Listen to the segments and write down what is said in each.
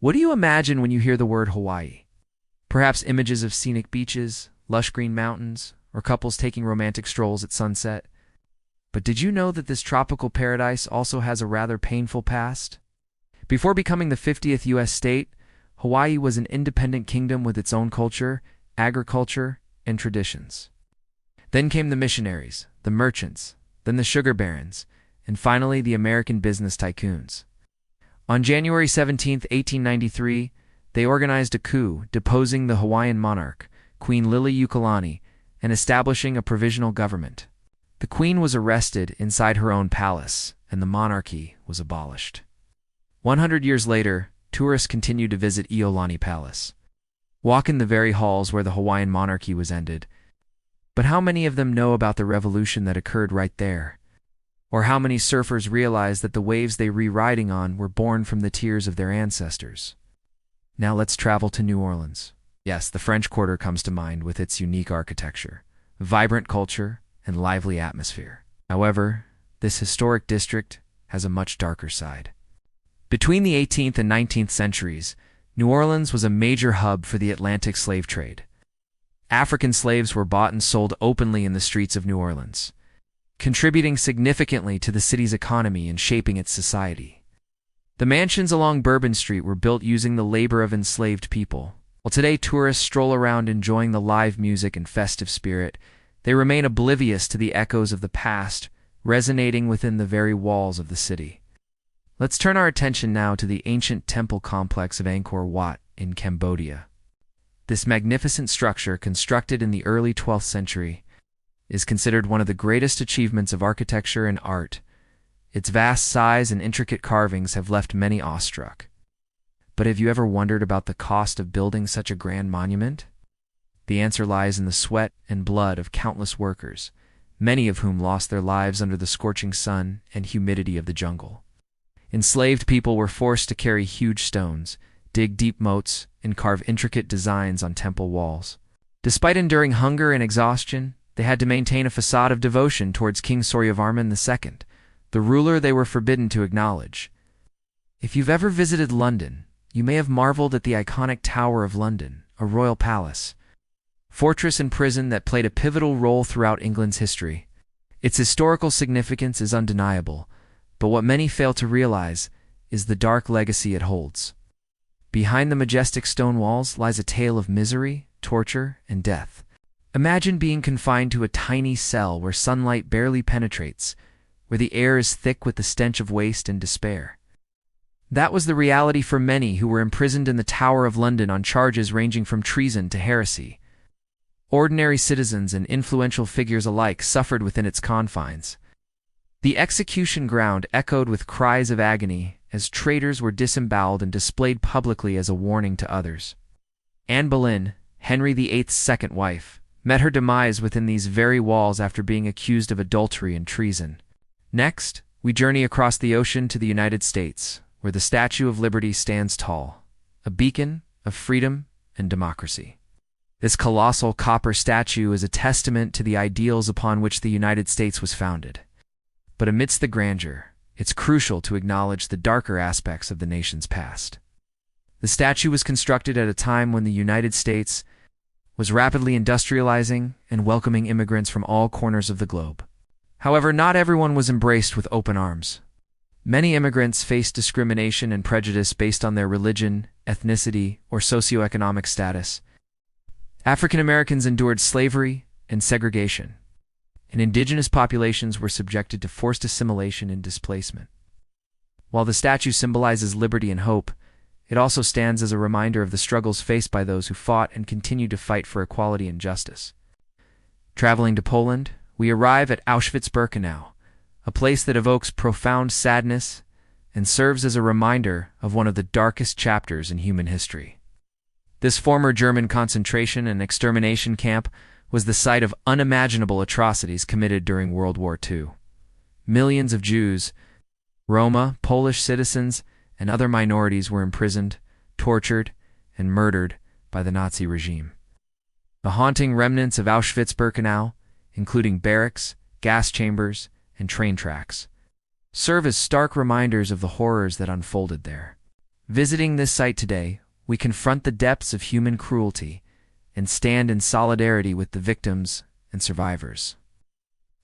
What do you imagine when you hear the word Hawaii? Perhaps images of scenic beaches, lush green mountains, or couples taking romantic strolls at sunset. But did you know that this tropical paradise also has a rather painful past? Before becoming the 50th U.S. state, Hawaii was an independent kingdom with its own culture, agriculture, and traditions. Then came the missionaries, the merchants, then the sugar barons, and finally the American business tycoons. On January 17, 1893, they organized a coup, deposing the Hawaiian monarch, Queen Liliuokalani, and establishing a provisional government. The queen was arrested inside her own palace, and the monarchy was abolished. 100 years later, tourists continue to visit Iolani Palace. Walk in the very halls where the Hawaiian monarchy was ended. But how many of them know about the revolution that occurred right there? Or how many surfers realize that the waves they were riding on were born from the tears of their ancestors? Now let's travel to New Orleans. Yes, the French Quarter comes to mind with its unique architecture, vibrant culture, and lively atmosphere. However, this historic district has a much darker side. Between the 18th and 19th centuries, New Orleans was a major hub for the Atlantic slave trade. African slaves were bought and sold openly in the streets of New Orleans, contributing significantly to the city's economy and shaping its society. The mansions along Bourbon Street were built using the labor of enslaved people. While today tourists stroll around enjoying the live music and festive spirit, they remain oblivious to the echoes of the past, resonating within the very walls of the city. Let's turn our attention now to the ancient temple complex of Angkor Wat in Cambodia. This magnificent structure, constructed in the early 12th century, is considered one of the greatest achievements of architecture and art. Its vast size and intricate carvings have left many awestruck. But have you ever wondered about the cost of building such a grand monument? The answer lies in the sweat and blood of countless workers, many of whom lost their lives under the scorching sun and humidity of the jungle. Enslaved people were forced to carry huge stones, dig deep moats, and carve intricate designs on temple walls. Despite enduring hunger and exhaustion, they had to maintain a facade of devotion towards King Suryavarman II, the ruler they were forbidden to acknowledge. If you've ever visited London, you may have marveled at the iconic Tower of London, a royal palace, fortress and prison that played a pivotal role throughout England's history. Its historical significance is undeniable, but what many fail to realize is the dark legacy it holds. Behind the majestic stone walls lies a tale of misery, torture, and death. Imagine being confined to a tiny cell where sunlight barely penetrates, where the air is thick with the stench of waste and despair. That was the reality for many who were imprisoned in the Tower of London on charges ranging from treason to heresy. Ordinary citizens and influential figures alike suffered within its confines. The execution ground echoed with cries of agony as traitors were disemboweled and displayed publicly as a warning to others. Anne Boleyn, Henry VIII's second wife, met her demise within these very walls after being accused of adultery and treason. Next, we journey across the ocean to the United States, where the Statue of Liberty stands tall, a beacon of freedom and democracy. This colossal copper statue is a testament to the ideals upon which the United States was founded. But amidst the grandeur, it's crucial to acknowledge the darker aspects of the nation's past. The statue was constructed at a time when the United States was rapidly industrializing and welcoming immigrants from all corners of the globe. However, not everyone was embraced with open arms. Many immigrants faced discrimination and prejudice based on their religion, ethnicity, or socioeconomic status. African Americans endured slavery and segregation, and indigenous populations were subjected to forced assimilation and displacement. While the statue symbolizes liberty and hope, it also stands as a reminder of the struggles faced by those who fought and continue to fight for equality and justice. Traveling to Poland, we arrive at Auschwitz-Birkenau, a place that evokes profound sadness and serves as a reminder of one of the darkest chapters in human history. This former German concentration and extermination camp was the site of unimaginable atrocities committed during World War II. Millions of Jews, Roma, Polish citizens, and other minorities were imprisoned, tortured, and murdered by the Nazi regime. The haunting remnants of Auschwitz-Birkenau, including barracks, gas chambers, and train tracks, serve as stark reminders of the horrors that unfolded there. Visiting this site today, we confront the depths of human cruelty and stand in solidarity with the victims and survivors.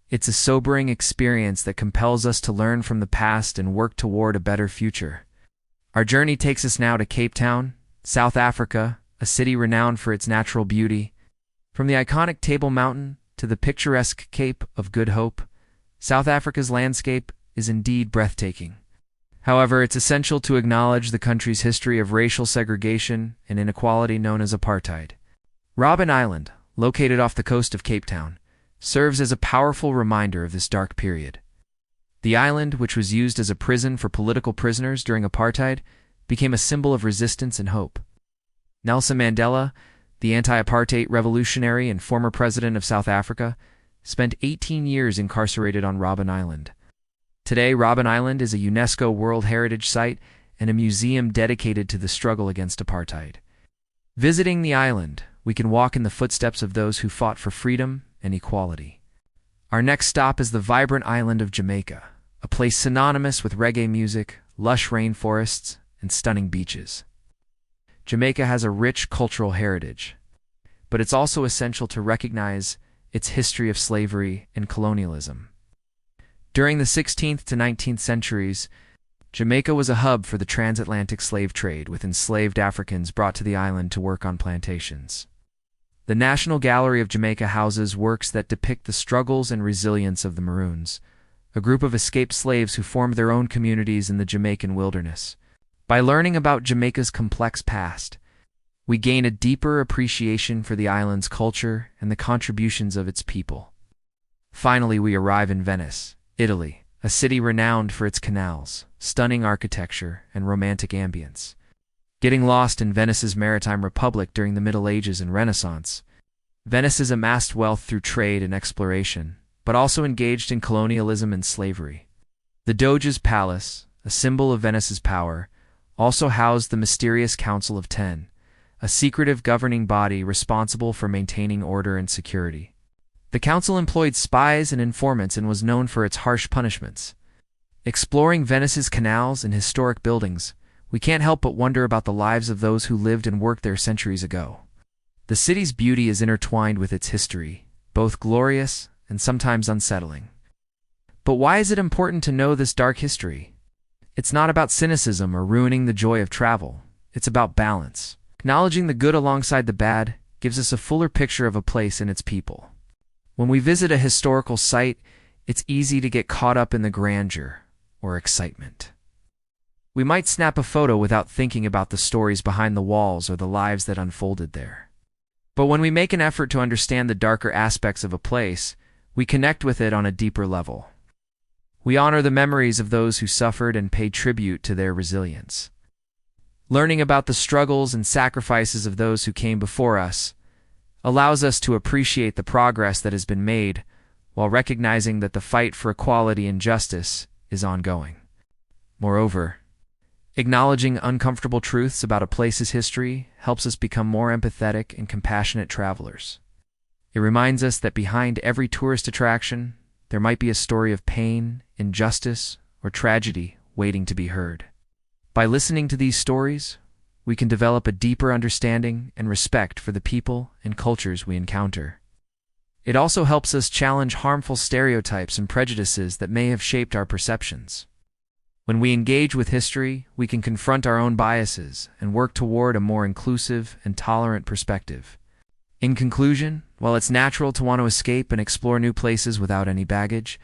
It's a sobering experience that compels us to learn from the past and work toward a better future. Our journey takes us now to Cape Town, South Africa, a city renowned for its natural beauty. From the iconic Table Mountain to the picturesque Cape of Good Hope, South Africa's landscape is indeed breathtaking. However, it's essential to acknowledge the country's history of racial segregation and inequality known as apartheid. Robben Island, located off the coast of Cape Town, serves as a powerful reminder of this dark period. The island, which was used as a prison for political prisoners during apartheid, became a symbol of resistance and hope. Nelson Mandela, the anti-apartheid revolutionary and former president of South Africa, spent 18 years incarcerated on Robben Island. Today, Robben Island is a UNESCO World Heritage Site and a museum dedicated to the struggle against apartheid. Visiting the island, we can walk in the footsteps of those who fought for freedom and equality. Our next stop is the vibrant island of Jamaica, a place synonymous with reggae music, lush rainforests, and stunning beaches. Jamaica has a rich cultural heritage, but it's also essential to recognize its history of slavery and colonialism. During the 16th to 19th centuries, Jamaica was a hub for the transatlantic slave trade, with enslaved Africans brought to the island to work on plantations. The National Gallery of Jamaica houses works that depict the struggles and resilience of the Maroons, a group of escaped slaves who formed their own communities in the Jamaican wilderness. By learning about Jamaica's complex past, we gain a deeper appreciation for the island's culture and the contributions of its people. Finally, we arrive in Venice, Italy, a city renowned for its canals, stunning architecture, and romantic ambience. Getting lost in Venice's maritime republic during the Middle Ages and Renaissance, Venice has amassed wealth through trade and exploration, but also engaged in colonialism and slavery. The Doge's Palace, a symbol of Venice's power, also housed the mysterious Council of Ten, a secretive governing body responsible for maintaining order and security. The council employed spies and informants and was known for its harsh punishments. Exploring Venice's canals and historic buildings, we can't help but wonder about the lives of those who lived and worked there centuries ago. The city's beauty is intertwined with its history, both glorious and sometimes unsettling. But why is it important to know this dark history? It's not about cynicism or ruining the joy of travel. It's about balance. Acknowledging the good alongside the bad gives us a fuller picture of a place and its people. When we visit a historical site, it's easy to get caught up in the grandeur or excitement. We might snap a photo without thinking about the stories behind the walls or the lives that unfolded there. But when we make an effort to understand the darker aspects of a place, we connect with it on a deeper level. We honor the memories of those who suffered and pay tribute to their resilience. Learning about the struggles and sacrifices of those who came before us allows us to appreciate the progress that has been made, while recognizing that the fight for equality and justice is ongoing. Moreover, acknowledging uncomfortable truths about a place's history helps us become more empathetic and compassionate travelers. It reminds us that behind every tourist attraction, there might be a story of pain, injustice, or tragedy waiting to be heard. By listening to these stories, we can develop a deeper understanding and respect for the people and cultures we encounter. It also helps us challenge harmful stereotypes and prejudices that may have shaped our perceptions. When we engage with history, we can confront our own biases and work toward a more inclusive and tolerant perspective. In conclusion, while it's natural to want to escape and explore new places without any baggage,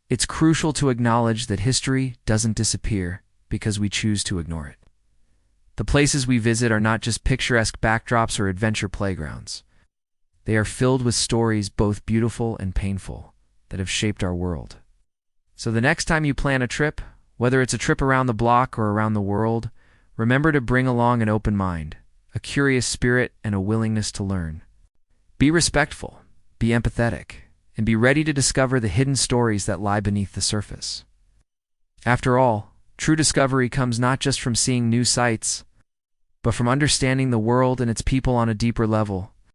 it's crucial to acknowledge that history doesn't disappear because we choose to ignore it. The places we visit are not just picturesque backdrops or adventure playgrounds. They are filled with stories both beautiful and painful that have shaped our world. So the next time you plan a trip, whether it's a trip around the block or around the world, remember to bring along an open mind, a curious spirit, and a willingness to learn. Be respectful, be empathetic, and be ready to discover the hidden stories that lie beneath the surface. After all, true discovery comes not just from seeing new sights, but from understanding the world and its people on a deeper level.